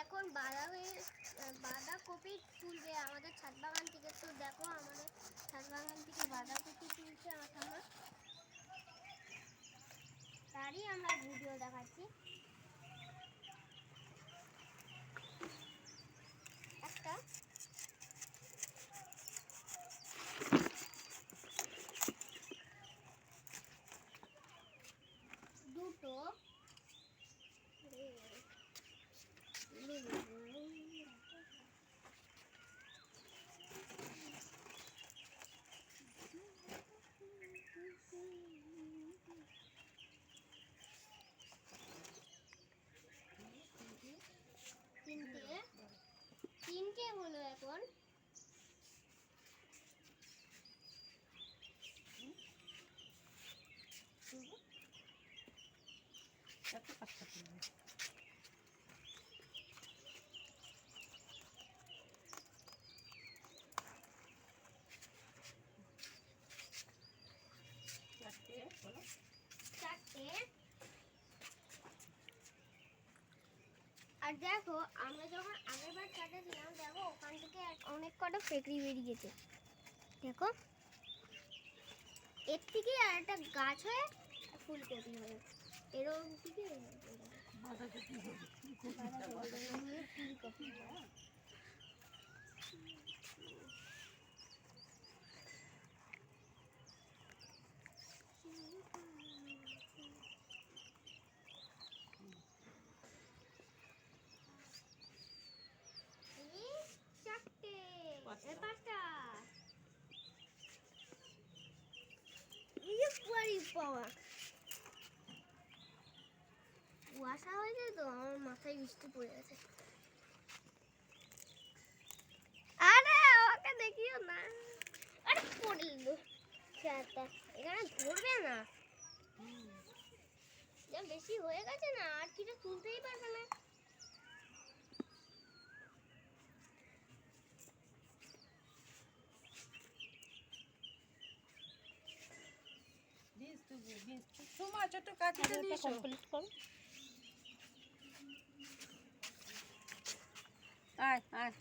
এখন বাঁধাকপি তুলবে আমাদের ছাদ বাগান থেকে। তো দেখো আমাদের ছাদ বাগান থেকে বাঁধাকপি তুলছে আমার ঠাম্মা, তারই আমরা ভিডিও দেখাচ্ছি। একটা দুটো তিনটে হলো এখন। চারটে। আর দেখো আমরা যখন আগের বার কাটেছিলাম, দেখো ওখান থেকে অনেক কটা ফেকড়ি বেরিয়েছে। দেখো এর থেকে আর একটা গাছ হয়ে ফুলকপি হবে, এরকম থেকে বাঁধাকপি হবে, ফুলকপি হবে। কুয়াশা হয়েছে তো আমার মাথায় বৃষ্টি পড়ে গেছে। আরে আমাকে দেখিও না, আরে পড়ল এখানে ধরবে না, যা বেশি হয়ে গেছে না, আর কিছু তুলতেই পারবে না। আয় আয়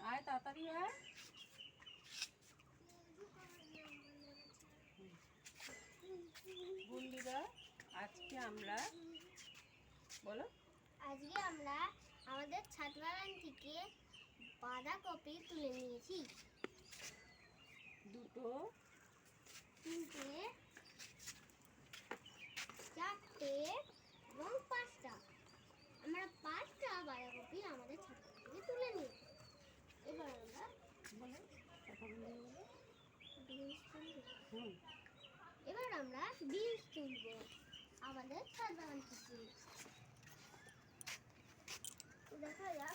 আয় তাড়াতাড়ি আয়। বন্ধুরা আজকে আমরা আমাদের ছাদ বাগান থেকে বাঁধাকপি তুলে নিয়েছি। দুটো, তিনটে, চারটে এবং পাঁচটা। আমরা পাঁচটা বাঁধাকপি আমাদের ছাদ বাগান থেকে তুলে নিয়েছি। এবার আমরা বিনস তুলবো আমাদের ছাদ বাগান থেকে। দেখা যাক